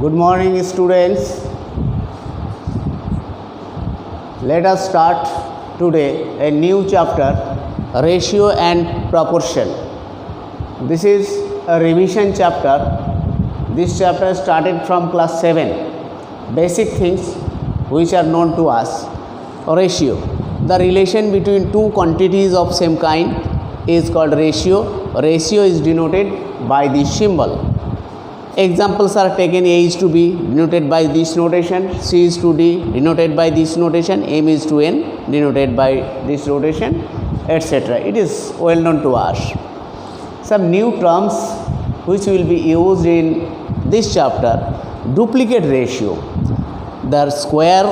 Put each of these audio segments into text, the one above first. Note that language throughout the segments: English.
Good morning, students. Let us start today a new chapter, ratio and proportion. This is a revision chapter. This chapter started from class 7. Basic things which are known to us. Ratio. The relation between two quantities of same kind is called ratio. Ratio is denoted by this symbol. Examples are taken: A is to B denoted by this notation, C is to D denoted by this notation, M is to N denoted by this notation, etc. It is well known to us. Some new terms which will be used in this chapter: duplicate ratio. The square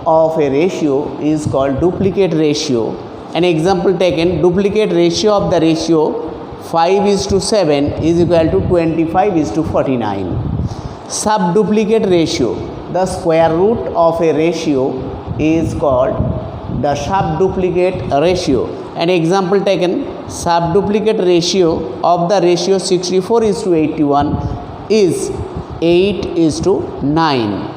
of a ratio is called duplicate ratio. An example taken: duplicate ratio of the ratio 5:7 is equal to 25:49. Subduplicate ratio. The square root of a ratio is called the subduplicate ratio. An example taken: subduplicate ratio of the ratio 64:81 is 8:9.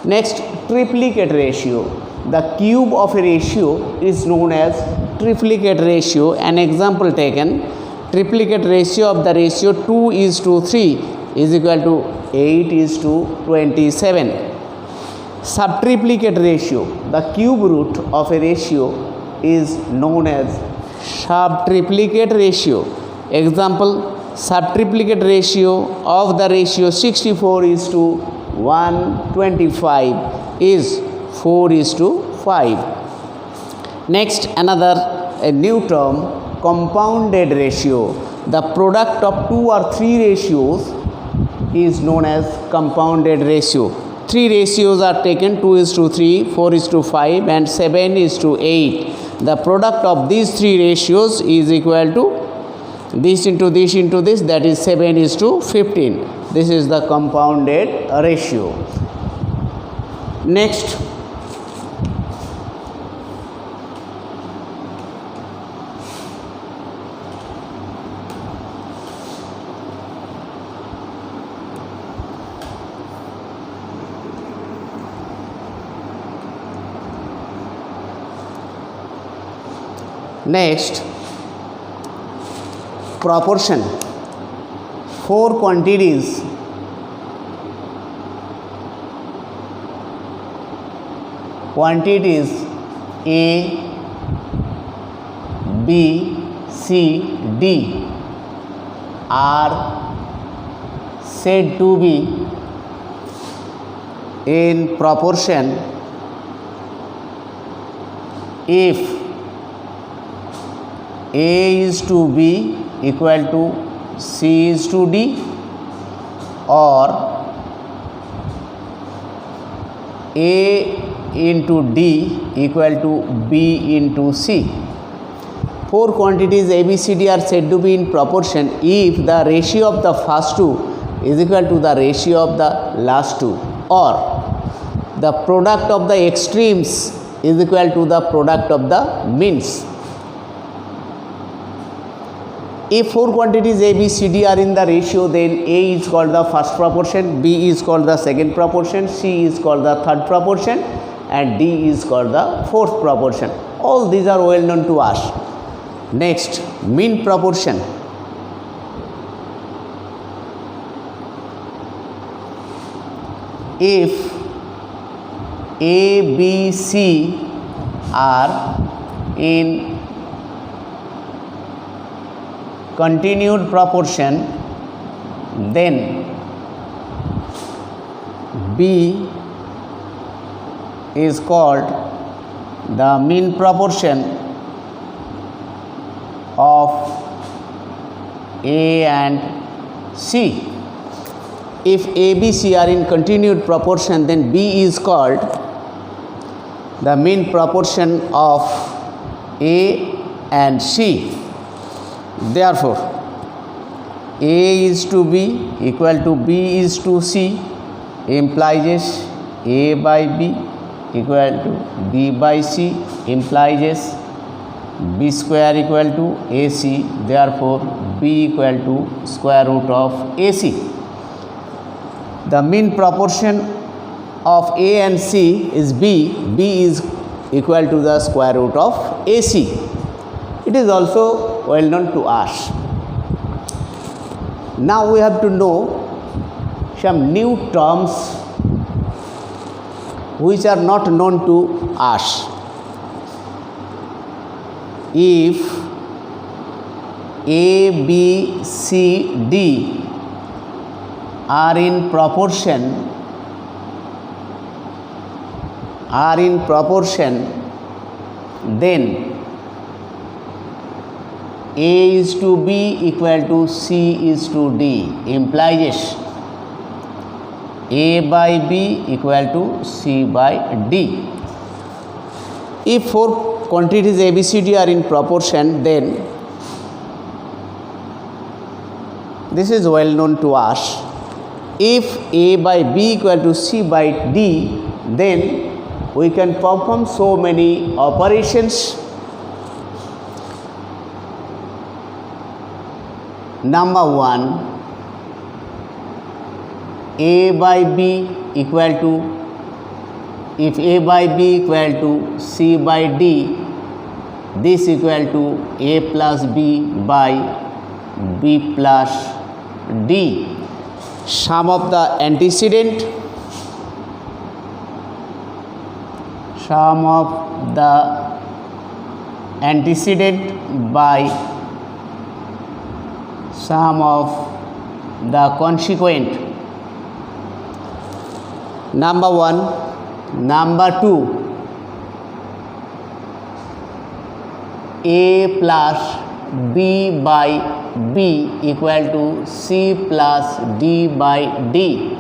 Next, triplicate ratio. The cube of a ratio is known as triplicate ratio. An example taken: triplicate ratio of the ratio 2:3 is equal to 8:27. Subtriplicate ratio. The cube root of a ratio is known as subtriplicate ratio. Example: subtriplicate ratio of the ratio 64:125 is 4:5. Next, another new term, compounded ratio. The product of two or three ratios is known as compounded ratio. Three ratios are taken: 2:3, 4:5 and 7:8. The product of these three ratios is equal to this into this into this, that is 7:15. This is the compounded ratio. Next, proportion. Four quantities A, B, C, D are said to be in proportion if A is to B equal to C is to D, or A into D equal to B into C. Four quantities A, B, C, D are said to be in proportion if the ratio of the first two is equal to the ratio of the last two, or the product of the extremes is equal to the product of the means. If four quantities A, B, C, D are in the ratio, then A is called the first proportion, B is called the second proportion, C is called the third proportion and D is called the fourth proportion. All these are well known to us. Next, mean proportion. If A, B, C are in continued proportion, then B is called the mean proportion of A and C. If A, B, C are in continued proportion, then B is called the mean proportion of A and C. Therefore, A is to B equal to B is to C implies A by B equal to B by C implies B square equal to AC. Therefore, B equal to square root of AC. The mean proportion of A and C is B. B is equal to the square root of AC. It is also well known to us. Now we have to know some new terms which are not known to us. If A, B, C, D are in proportion, then A is to B equal to C is to D, implies A by B equal to C by D. If four quantities ABCD are in proportion, then this is well known to us. If A by B equal to C by D, then we can perform so many operations. Number 1, A by B equal to, if A by B equal to C by D, this equal to A plus B by B plus D. Sum of the antecedent by sum of the consequent. Number 1. Number 2, A plus B by B equal to C plus D by D.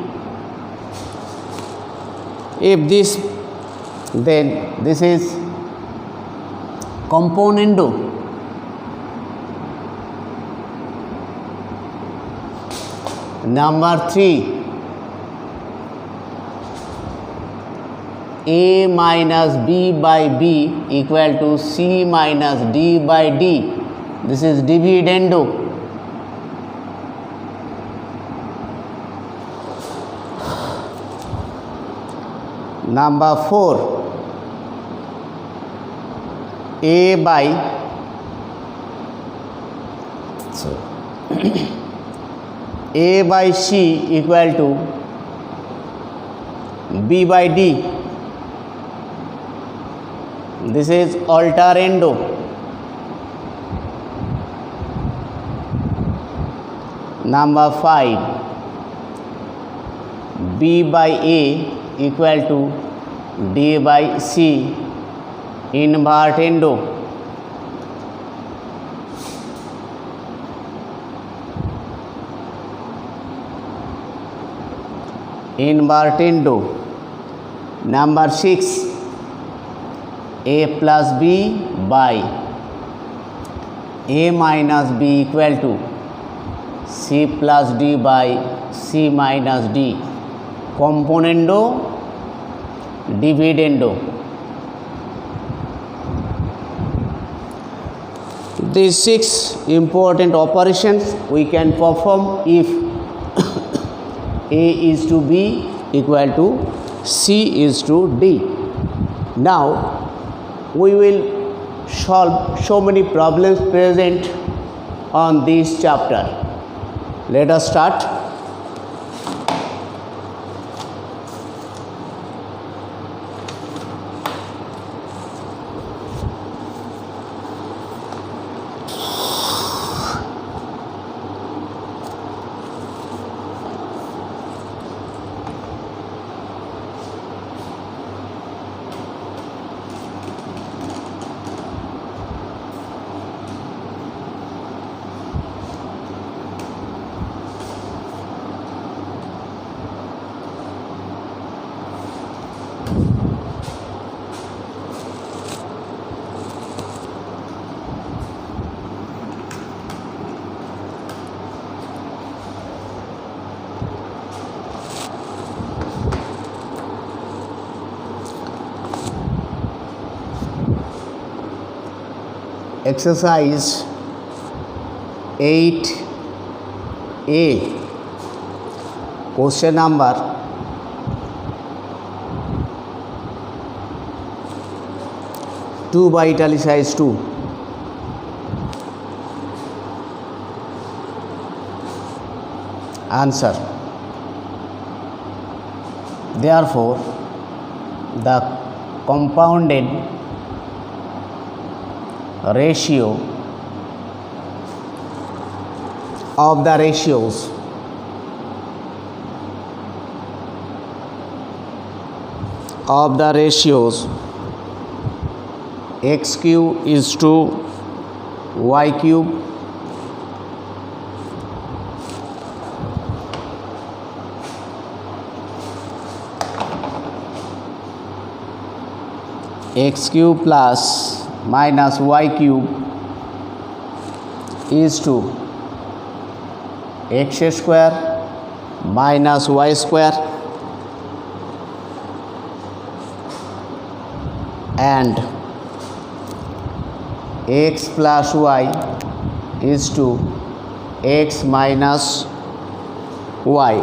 If this, then this is componendo. Number 3, A minus B by B equal to C minus D by D. This is dividendo. Number 4, A by C equal to B by D. This is alterando. Number 5, B by A equal to D by C, invertendo. Number 6, A plus B by A minus B equal to C plus D by C minus D, componendo, dividendo. These 6 important operations we can perform if A is to B equal to C is to D. Now we will solve so many problems present on this chapter. Let us start. Exercise 8A. Question number 2 by italicized 2. Answer. Therefore, the compounded ratio of the ratios x cube is to y cube x cube plus minus y cube is to x square minus y square and x plus y is to x minus y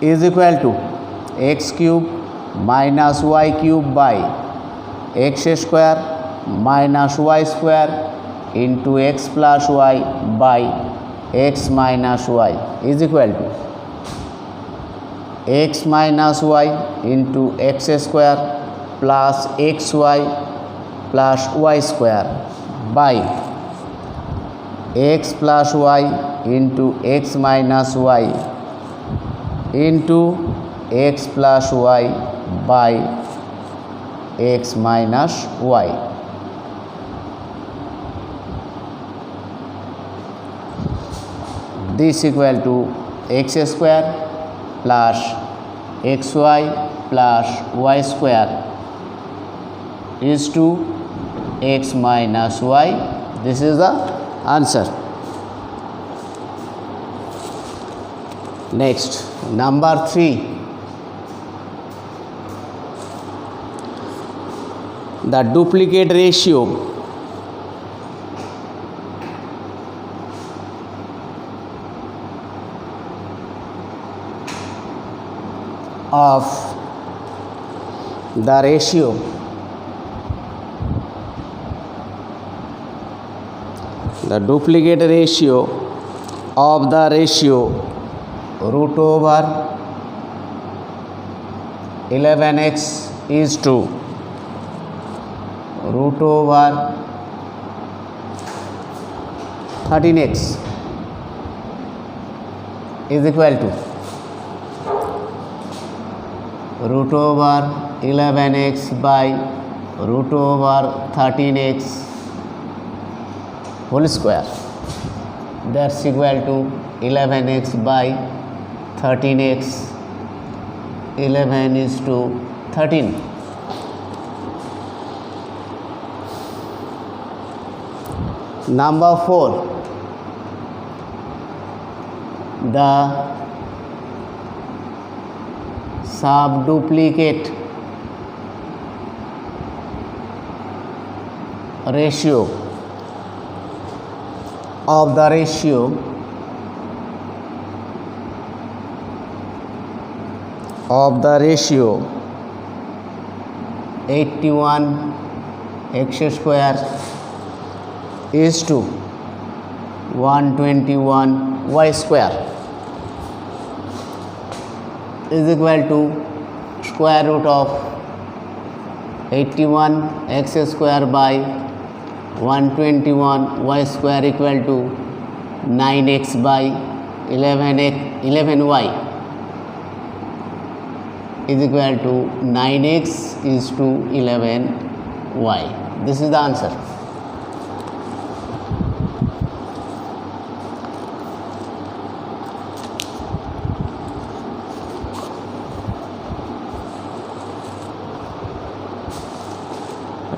is equal to x cube minus y cube by x square minus y square into x plus y by x minus y is equal to x minus y into x square plus xy plus y square by x plus y into x minus y into x plus y by x minus y. This equal to x square plus xy plus y square is to x minus y. This is the answer. Next, number 3. The duplicate ratio of the ratio of the ratio root over 11x is to root over 13x is equal to root over 11x by root over 13x whole square. That's equal to 11x by 13x. 11 is to 13. Number 4. The subduplicate ratio of the ratio of the ratio 81 x square is to 121 y square is equal to square root of 81 x square by 121 y square equal to 9x by 11y is equal to 9x is to 11y. This is the answer.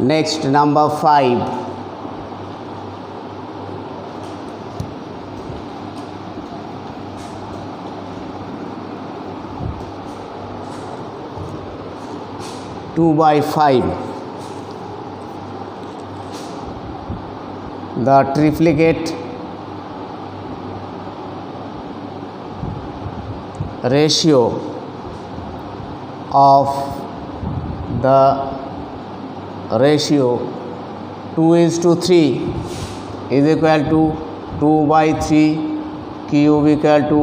Next, number 5. Two by 5. The triplicate ratio of the ratio 2:3 is equal to 2/3 cube equal to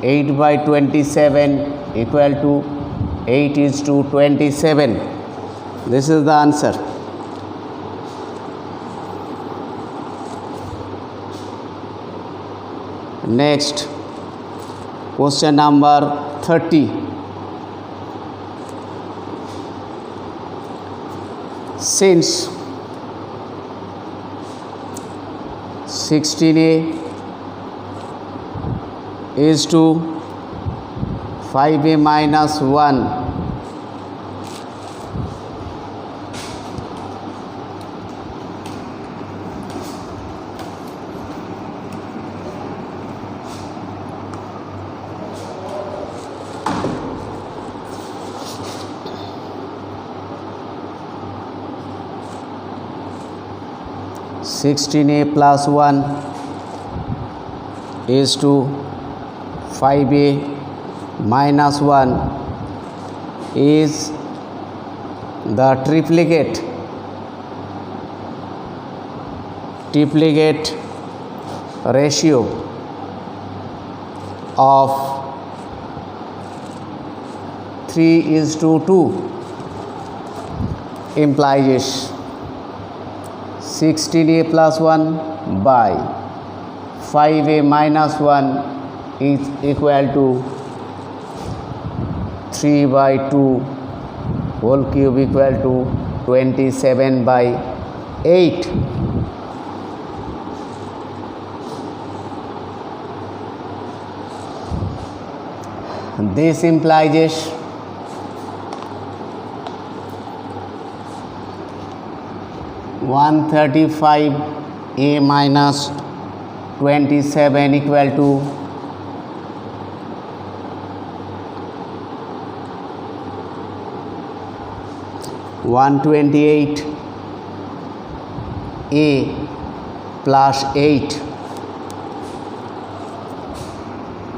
8/27 equal to 8:27. This is the answer. Next, question number 30. Since 16a is to 5a minus 1, (16a plus 1) is to 5a minus 1 is the triplicate ratio of 3:2 implies 16a plus 1 by 5a minus 1 is equal to 3/2 whole cube equal to 27/8. This implies 135a minus 27 equal to 128a plus 8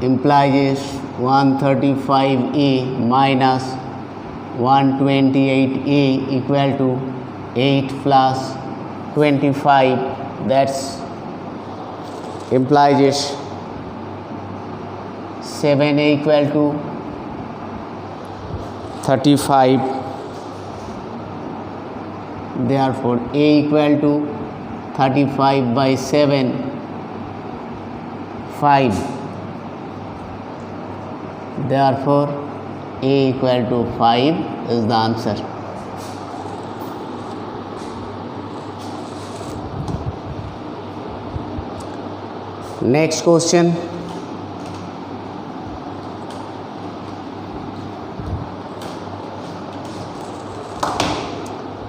implies 135a minus 128a equal to 8 plus 25, that's implies 7a equal to 35. Therefore a equal to 35/7, 5. Therefore a equal to 5 is the answer. Next question.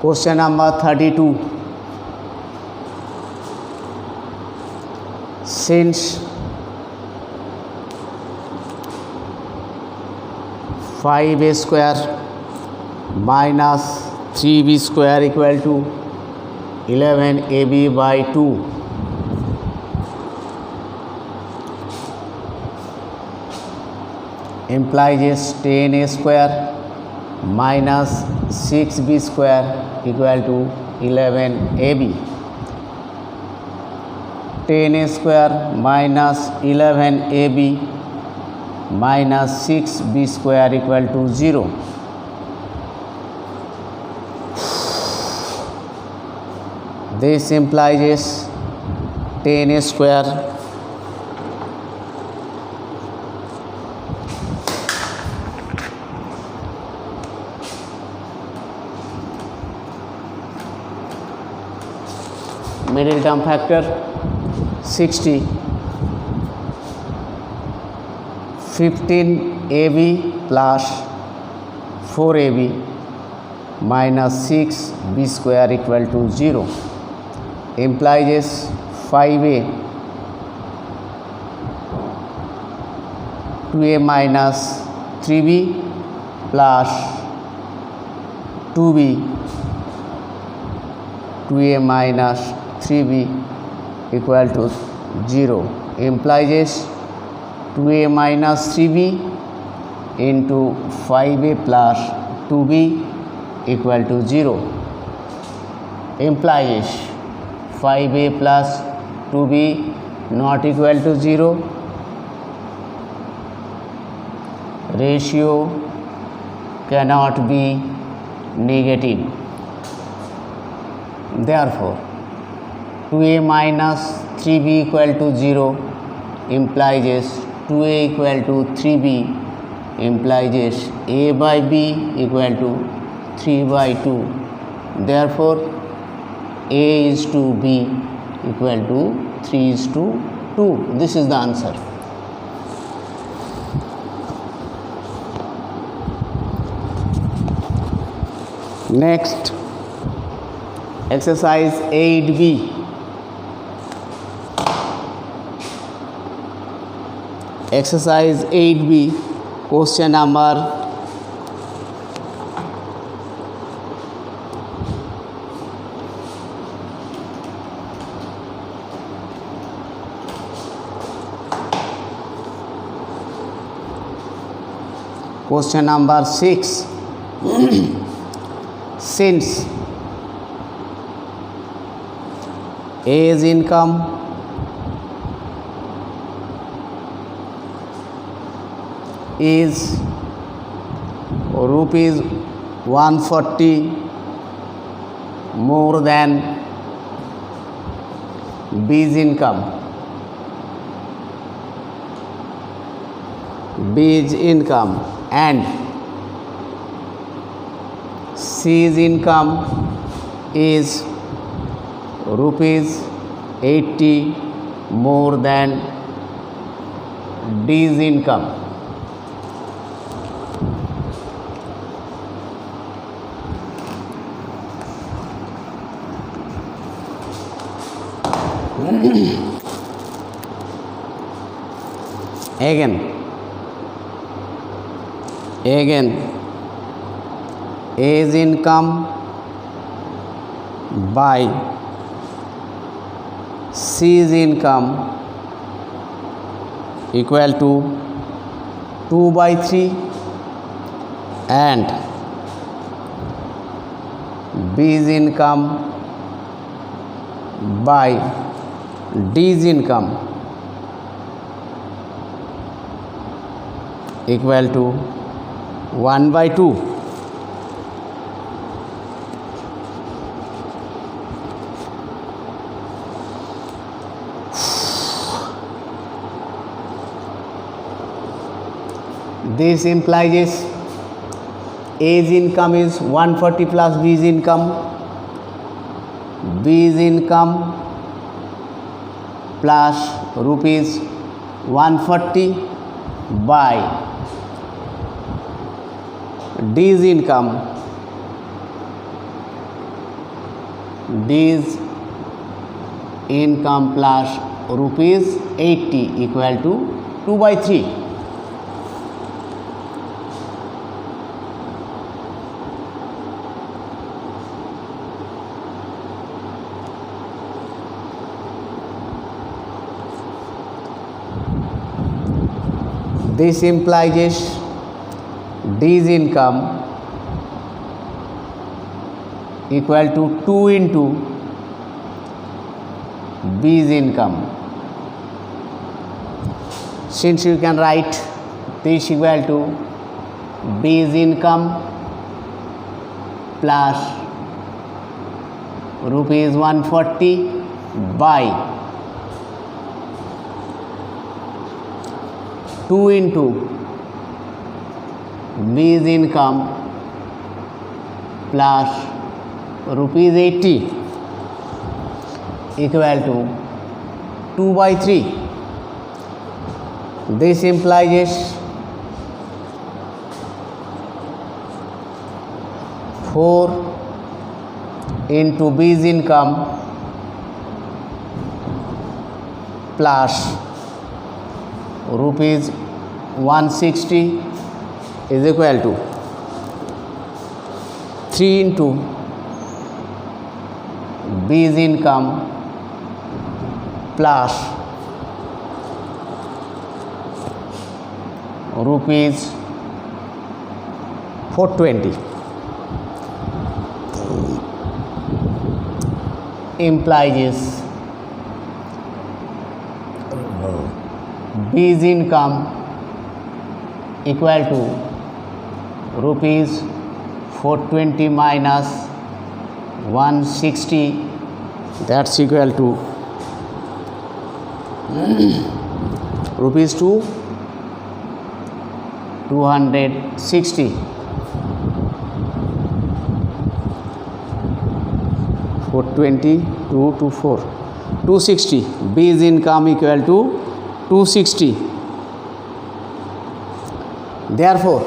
Question number 32. Since 5a square minus 3b square equal to 11ab/2 implies 10a square minus 6b square equal to 11ab. 10a square minus 11ab minus 6b square equal to 0. This implies 10a square middle term factor 60, 15ab plus 4ab minus 6b square equal to 0 implies 5a 2a minus 3b plus 2b 2a minus 3b equal to 0 implies 2a minus 3b into 5a plus 2b equal to 0 implies 5a plus 2b not equal to 0. Ratio cannot be negative. Therefore, 2a minus 3b equal to 0 implies 2a equal to 3b implies a by b equal to 3 by 2. Therefore, a is to b equal to 3 is to 2. This is the answer. Next, exercise 8b. Exercise 8b, question number 6. Since A's income is rupees 140 more than B's income, and C's income is rupees 80 more than D's income. Again A's income by C's income equal to 2 by 3 and B's income by D's income equal to 1 by 2. This implies A's income is 140 plus B's income. B's income plus rupees 140 by D's income. D's income plus rupees 80 equal to 2 by 3. This implies D's income equal to 2 into B's income. Since you can write this equal to B's income plus rupees 140 by 2 into B's income plus rupees 80 equal to 2 by 3. This implies 4 into B's income plus rupees 160 is equal to 3 into B's income plus rupees 420 implies B's income equal to rupees 420 minus 160, that's equal to rupees 260. 420 2 to 4 260. B's income equal to 260. Therefore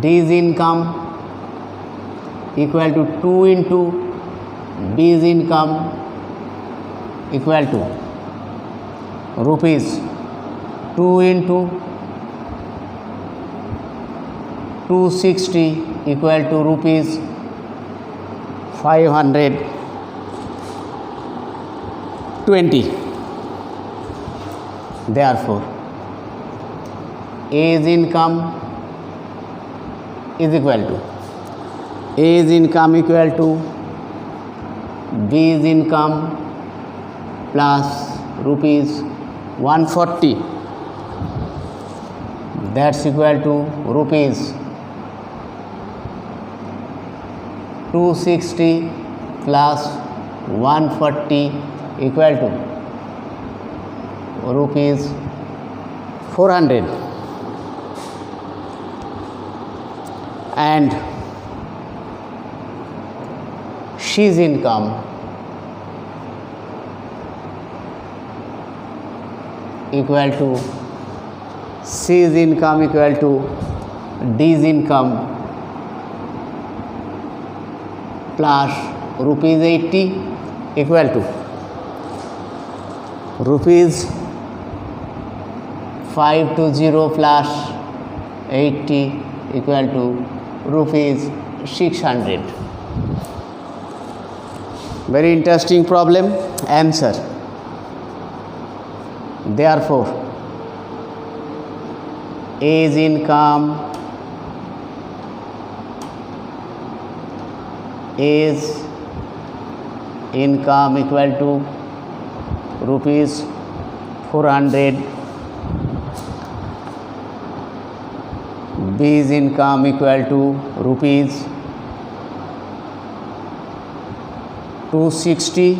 D's income equal to 2 into B's income equal to rupees 2 into 260 equal to rupees 520. Therefore A's income is equal to B's income plus rupees 140, that's equal to rupees 260 plus 140 equal to rupees 400, and she's income equal to C's income equal to D's income plus rupees 80 equal to rupees 520 plus 80 equal to rupees 600. Very interesting problem. Answer. Therefore A's income equal to rupees 400, B's income equal to rupees 260,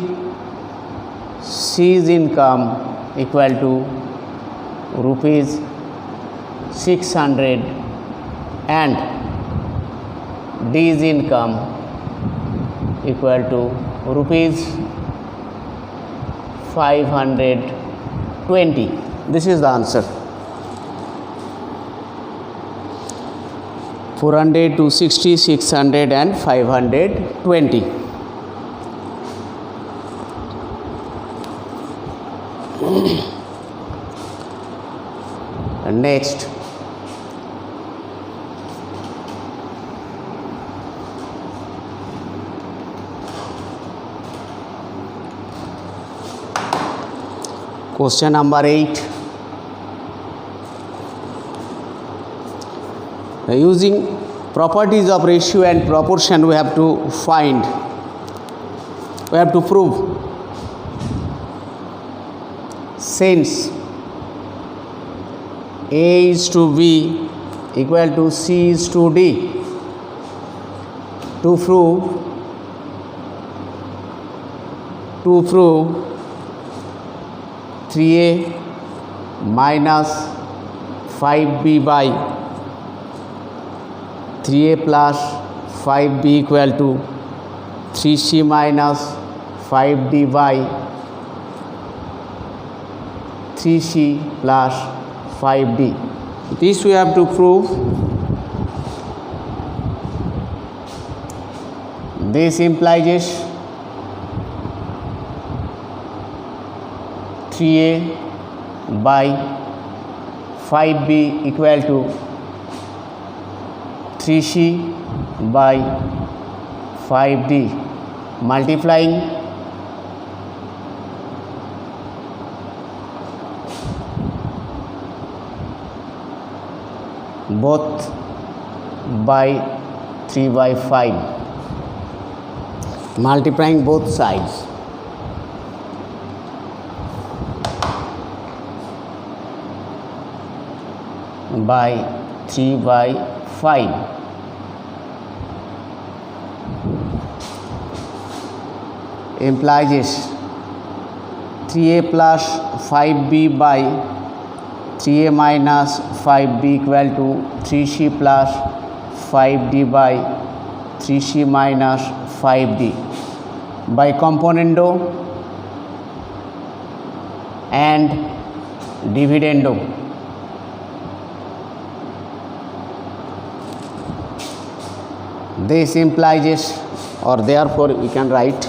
C's income equal to rupees 600, and D's income equal to rupees 520. This is the answer. 400, 260, 600 and 520. Next, question number 8. Using properties of ratio and proportion, we have to prove, since A is to B equal to C is to D, to prove 3A minus 5B by 3A plus 5B equal to 3C minus 5D by 3C plus 5D. This we have to prove. This implies 3A by 5B equal to 3C by 5D, multiplying both by 3 by 5, multiplying both sides. By 3 by 5. Implies this 3a plus 5b by 3a minus 5b equal to 3c plus 5d by 3c minus 5d by componendo and dividendo. This implies this, or therefore we can write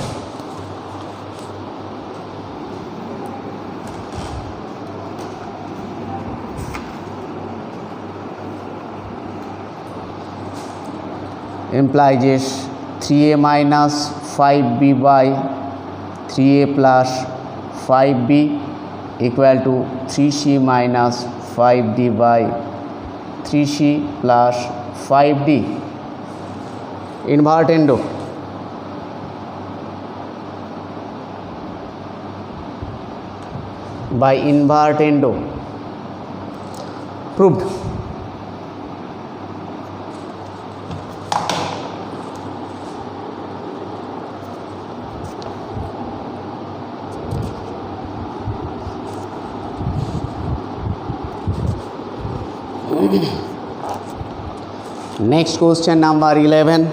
implies this 3a minus 5b by 3a plus 5b equal to 3c minus 5d by 3c plus 5d. Invertendo. By invertendo. Proved. Next question number 11.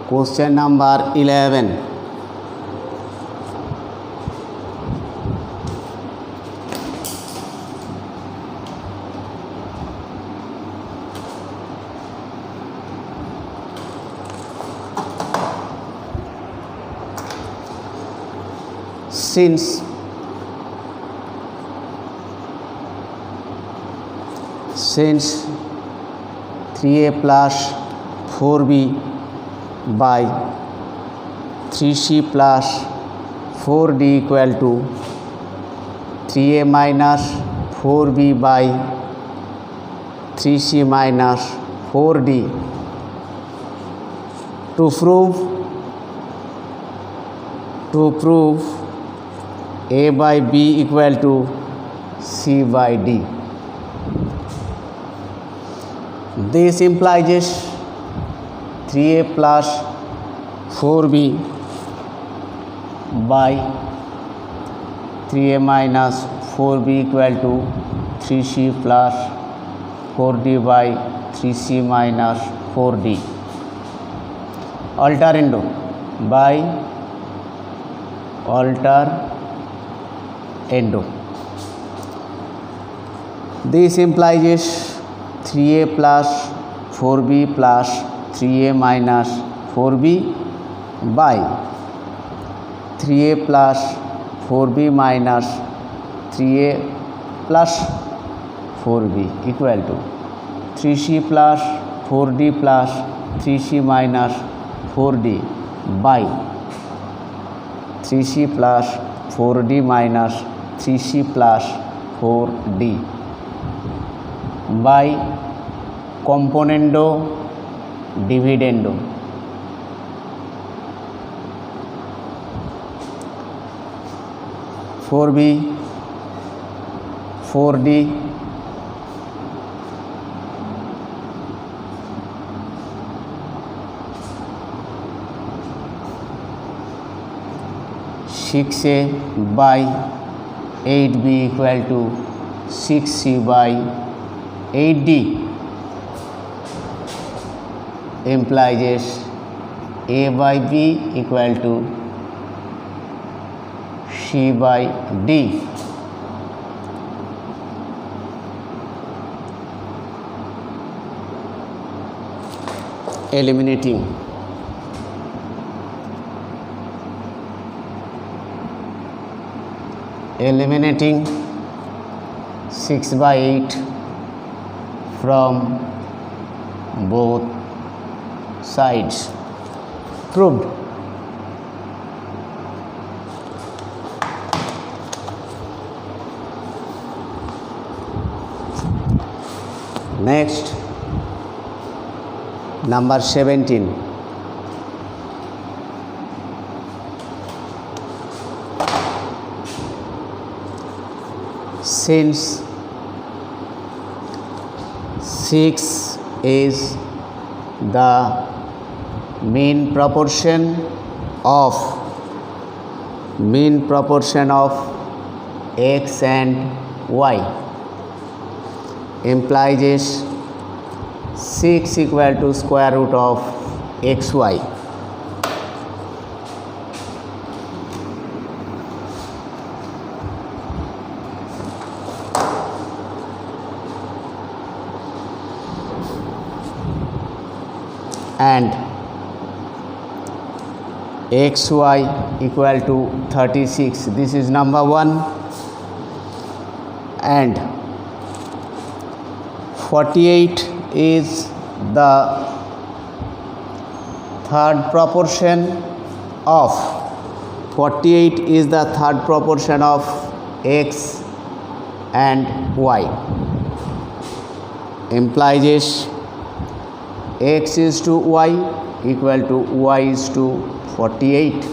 Question number 11. Since 3a plus 4b by 3c plus 4d equal to 3a minus 4b by 3c minus 4d. To prove a by b equal to c by d. This implies 3a plus 4b by 3a minus 4b equal to 3c plus 4d by 3c minus 4d. Alterando. By alterando. This implies 3a plus 4b plus 3a minus 4b by 3a plus 4b minus 3a plus 4b equal to 3c plus 4d plus 3c minus 4d by 3c plus 4d minus 3c plus 4d by componendo dividendo. Four b 4d 6a by 8b equal to 6c by 8d implies a by b equal to c by d. Eliminating. Eliminating 6 by 8 from both sides. Proved. Next, number 17. Since 6 is the mean proportion of x and y, implies is 6 equal to square root of xy. And xy equal to 36. This is number 1. And 48 is the third proportion of x and y, implies is x is to y equal to y is to 48,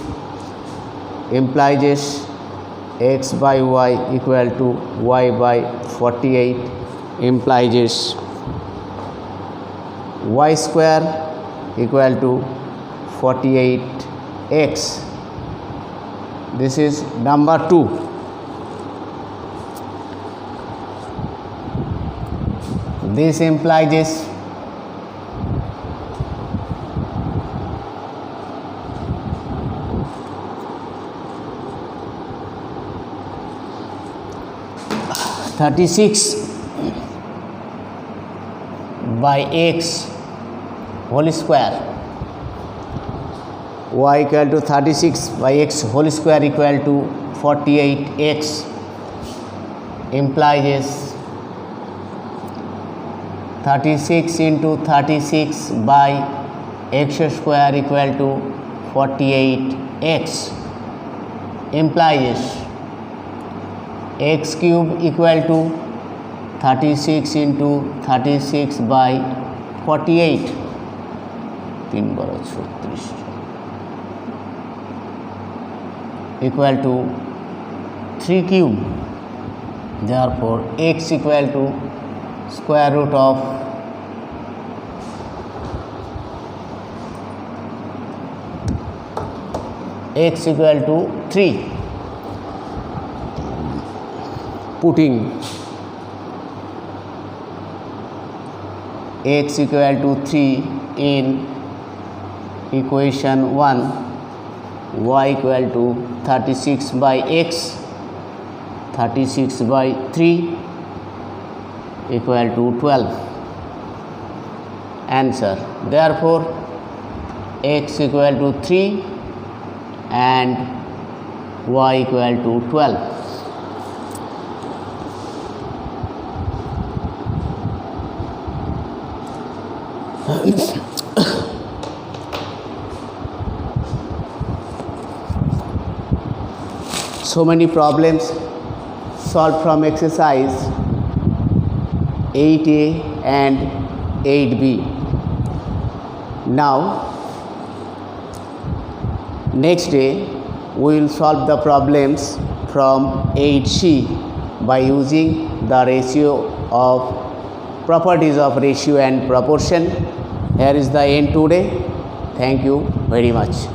implies is x by y equal to y by 48, implies is y square equal to 48x. This is number 2. This implies is 36 by x whole square, y equal to 36 by x whole square equal to 48x, implies is 36 into 36 by x square equal to 48x, implies is x cube equal to 36 into 36 by 48, 3 bar 36, equal to 3 cube. Therefore x equal to square root of x equal to 3. Putting x equal to 3 in equation 1, y equal to 36 by x, 36 by 3 equal to 12. Answer. Therefore x equal to 3 and y equal to 12. So many problems solved from exercise 8A and 8B. Now, next day we will solve the problems from 8C by using the ratio of properties of ratio and proportion. Here is the end today. Thank you very much.